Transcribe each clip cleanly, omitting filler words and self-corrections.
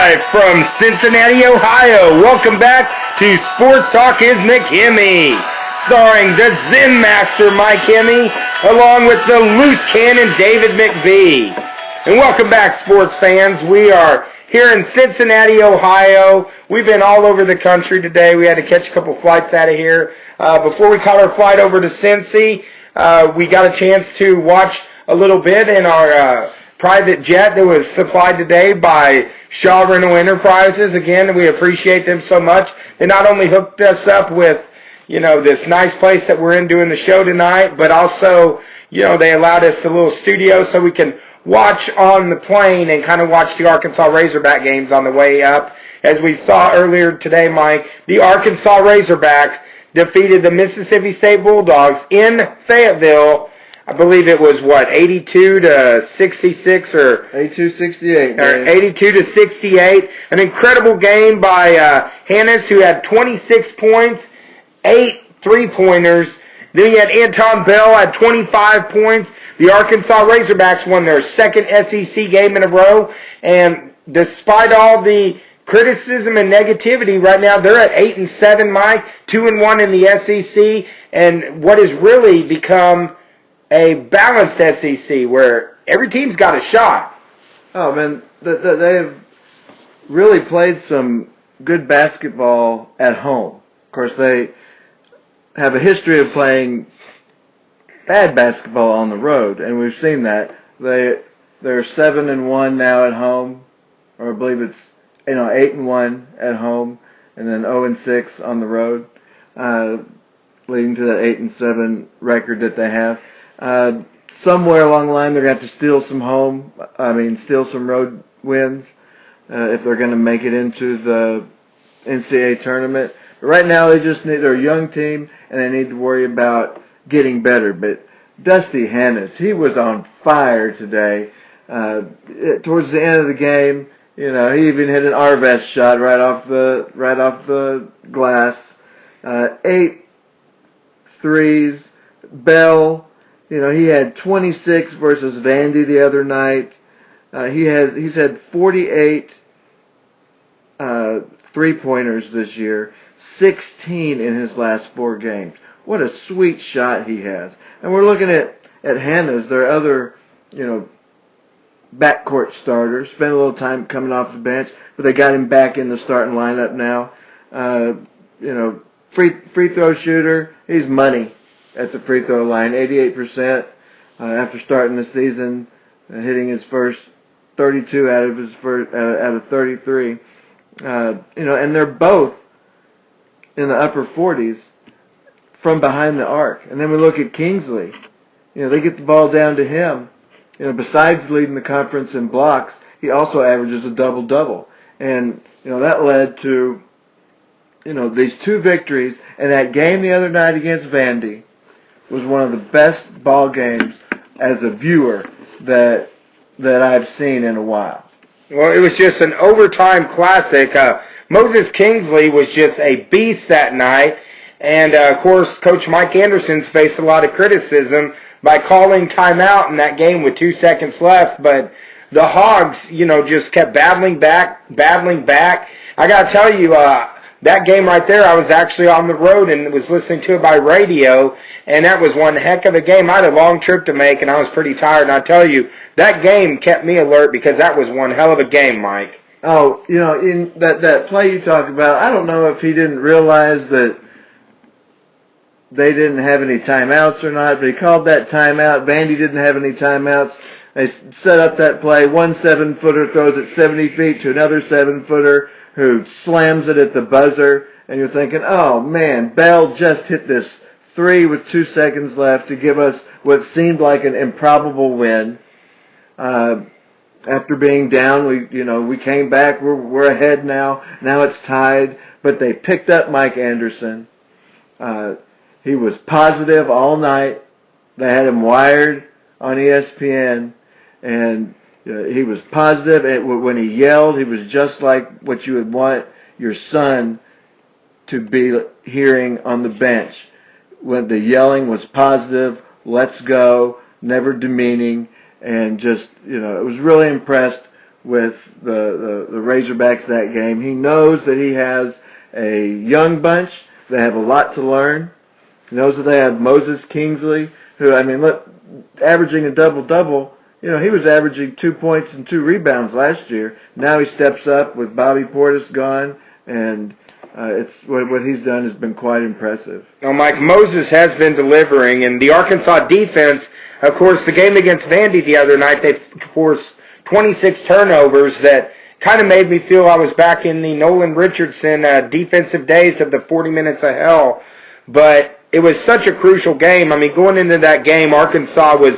Live from Cincinnati, Ohio. Welcome back to Sports Talk is McKimmey, starring the Zen Master Mike Hemme, along with the Loose Cannon David McVie. And welcome back, sports fans. We are here in Cincinnati, Ohio. We've been all over the country today. We had to catch a couple flights out of here. Before we caught our flight over to Cincy, we got a chance to watch a little bit in our private jet that was supplied today by Shaw Rental Enterprises. Again, we appreciate them so much. They not only hooked us up with, this nice place that we're in doing the show tonight, but also, they allowed us a little studio so we can watch on the plane and kind of watch the Arkansas Razorback games on the way up. As we saw earlier today, Mike, the Arkansas Razorbacks defeated the Mississippi State Bulldogs in Fayetteville. I believe it was, 82-66 or... 82-68. Or 82-68. An incredible game by Hannes, who had 26 points, 8 three-pointers. Then you had Anton Bell had 25 points. The Arkansas Razorbacks won their second SEC game in a row. And despite all the criticism and negativity, right now they're at 8-7, Mike, 2-1 in the SEC. And what has really become a balanced SEC where every team's got a shot. Oh, man, they've really played some good basketball at home. Of course, they have a history of playing bad basketball on the road, and we've seen that. They're 7-1 now at home, or I believe it's 8-1 at home, and then 0-6 on the road, leading to that 8-7 record that they have. Somewhere along the line, they're going to have to steal some road wins if they're going to make it into the NCAA tournament. But right now, they're a young team, and they need to worry about getting better. But Dusty Hannes, he was on fire today. Towards the end of the game, he even hit an Arvest shot right off the glass. 8 threes. Bell, he had 26 versus Vandy the other night. He's had 48 three-pointers this year, 16 in his last 4 games. What a sweet shot he has. And we're looking at Hannes, their other, backcourt starter. Spent a little time coming off the bench, but they got him back in the starting lineup now. Free throw shooter, he's money at the free throw line, 88% after starting the season, hitting his first 32 out of 33. And they're both in the upper 40s from behind the arc. And then we look at Kingsley. They get the ball down to him. Besides leading the conference in blocks, he also averages a double-double. And, that led to, these 2 victories. And that game the other night against Vandy was one of the best ball games as a viewer that I've seen in a while. Well, it was just an overtime classic. Moses Kingsley was just a beast that night. And, of course, Coach Mike Anderson's faced a lot of criticism by calling timeout in that game with 2 seconds left. But the Hogs, just kept battling back. I got to tell you, that game right there, I was actually on the road and was listening to it by radio, and that was one heck of a game. I had a long trip to make, and I was pretty tired. And I tell you, that game kept me alert because that was one hell of a game, Mike. Oh, in that play you talk about, I don't know if he didn't realize that they didn't have any timeouts or not, but he called that timeout. Vandy didn't have any timeouts. They set up that play. One 7-footer throws it 70 feet to another 7-footer who slams it at the buzzer. And you're thinking, oh, man, Bell just hit this 3 with 2 seconds left to give us what seemed like an improbable win. After being down, we came back. We're ahead now. Now it's tied. But they picked up Mike Anderson. He was positive all night. They had him wired on ESPN, and he was positive. And when he yelled, he was just like what you would want your son to be hearing on the bench. When the yelling was positive, let's go, never demeaning, and just, I was really impressed with the Razorbacks that game. He knows that he has a young bunch. They have a lot to learn. He knows that they have Moses Kingsley, who, I mean, look, averaging a double-double. You know, he was averaging 2 points and 2 rebounds last year. Now he steps up with Bobby Portis gone, and it's what he's done has been quite impressive. Now, Mike, Moses has been delivering, and the Arkansas defense, of course, the game against Vandy the other night, they forced 26 turnovers that kind of made me feel I was back in the Nolan Richardson defensive days of the 40 minutes of hell. But it was such a crucial game. I mean, going into that game, Arkansas was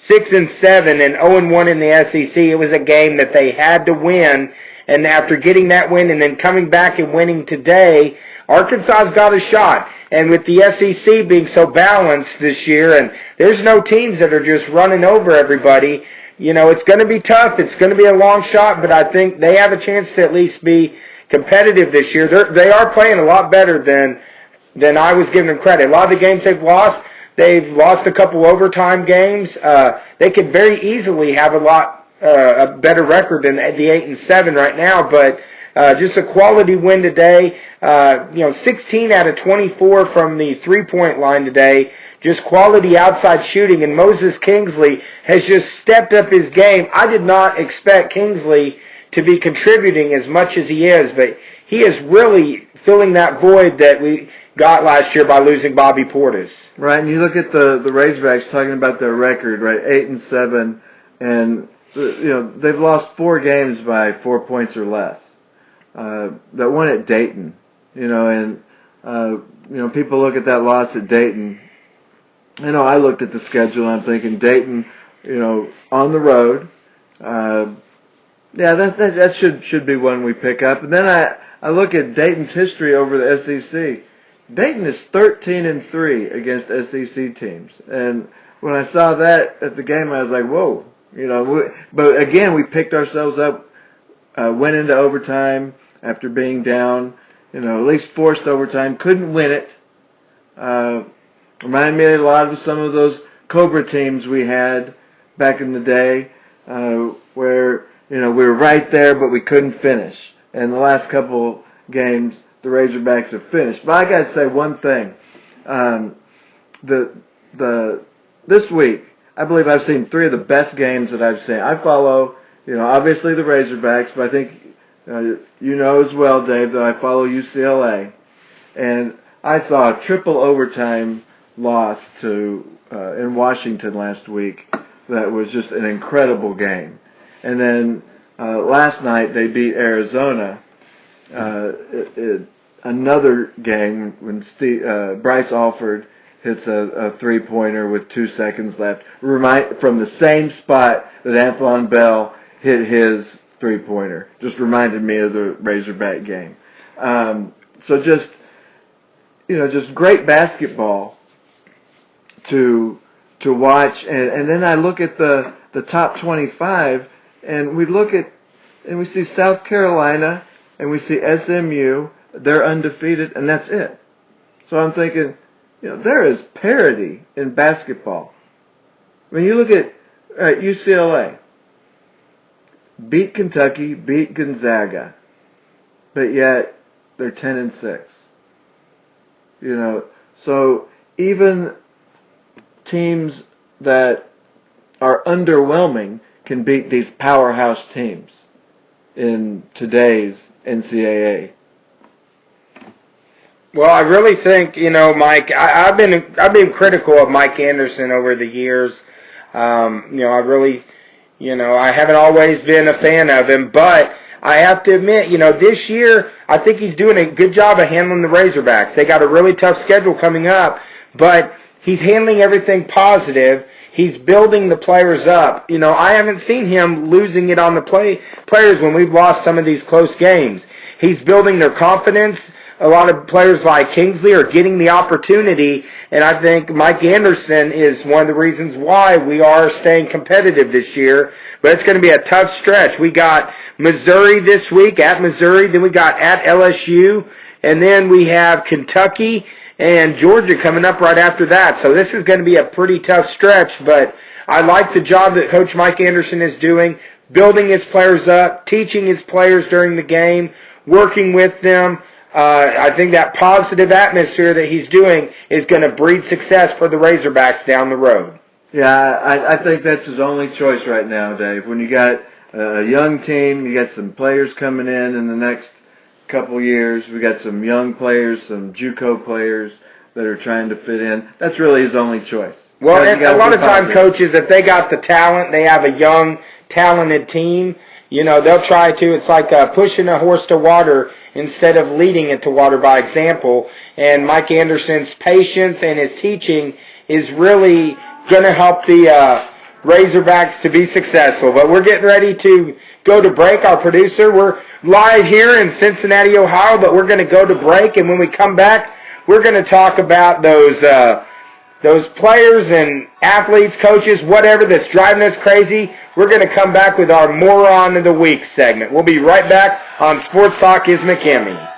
6-7 and 0-1 in the SEC. It was a game that they had to win. And after getting that win and then coming back and winning today, Arkansas's got a shot. And with the SEC being so balanced this year, and there's no teams that are just running over everybody, you know, it's going to be tough. It's going to be a long shot, but I think they have a chance to at least be competitive this year. They are playing a lot better than I was giving them credit. A lot of the games they've lost a couple overtime games. They could very easily have a better record than the 8-7 right now, but just a quality win today. 16 out of 24 from the three-point line today. Just quality outside shooting, and Moses Kingsley has just stepped up his game. I did not expect Kingsley to be contributing as much as he is, but he is really filling that void that we got last year by losing Bobby Portis. Right, and you look at the Razorbacks talking about their record, right, 8-7, and they've lost 4 games by 4 points or less. That one at Dayton, and people look at that loss at Dayton. I looked at the schedule and I'm thinking Dayton, on the road. That should be one we pick up. And then I look at Dayton's history over the SEC. Dayton is 13-3 against SEC teams. And when I saw that at the game, I was like, whoa. But again, we picked ourselves up, went into overtime after being down, at least forced overtime, couldn't win it. Reminded me a lot of some of those Cobra teams we had back in the day, where, we were right there, but we couldn't finish. And the last couple games, the Razorbacks have finished. But I got to say one thing. This week, I believe I've seen 3 of the best games that I've seen. I follow, obviously the Razorbacks, but I think as well, Dave, that I follow UCLA. And I saw a triple overtime loss in Washington last week that was just an incredible game. And then last night they beat Arizona. Another game when Bryce Alford hits a three-pointer with 2 seconds left, from the same spot that Antoine Bell hit his three-pointer. Just reminded me of the Razorback game. So just great basketball to watch. And then I look at the top 25, and we see South Carolina, and we see SMU. They're undefeated, and that's it. So I'm thinking, there is parity in basketball. When you look at UCLA, beat Kentucky, beat Gonzaga, but yet they're 10-6. So even teams that are underwhelming can beat these powerhouse teams in today's NCAA. Well, I really think, Mike, I've been critical of Mike Anderson over the years. I really, I haven't always been a fan of him, but I have to admit, this year, I think he's doing a good job of handling the Razorbacks. They got a really tough schedule coming up, but he's handling everything positive. He's building the players up. I haven't seen him losing it on the players when we've lost some of these close games. He's building their confidence. A lot of players like Kingsley are getting the opportunity, and I think Mike Anderson is one of the reasons why we are staying competitive this year. But it's going to be a tough stretch. We got Missouri this week, at Missouri, then we got at LSU, and then we have Kentucky and Georgia coming up right after that. So this is going to be a pretty tough stretch, but I like the job that Coach Mike Anderson is doing. building his players up, teaching his players during the game, working with them. I think that positive atmosphere that he's doing is going to breed success for the Razorbacks down the road. Yeah, I think that's his only choice right now, Dave. When you got a young team, you got some players coming in the next couple years. We got some young players, some JUCO players that are trying to fit in. That's really his only choice. Well, and a lot of time coaches, if they got the talent, they have a young, talented team, they'll try to. It's like pushing a horse to water instead of leading it to water by example. And Mike Anderson's patience and his teaching is really going to help the Razorbacks to be successful. But we're getting ready to go to break. Our producer, we're live here in Cincinnati, Ohio, but we're going to go to break. And when we come back, we're going to talk about those players and athletes, coaches, whatever that's driving us crazy. We're going to come back with our Moron of the Week segment. We'll be right back on Sports Talk is McKinney.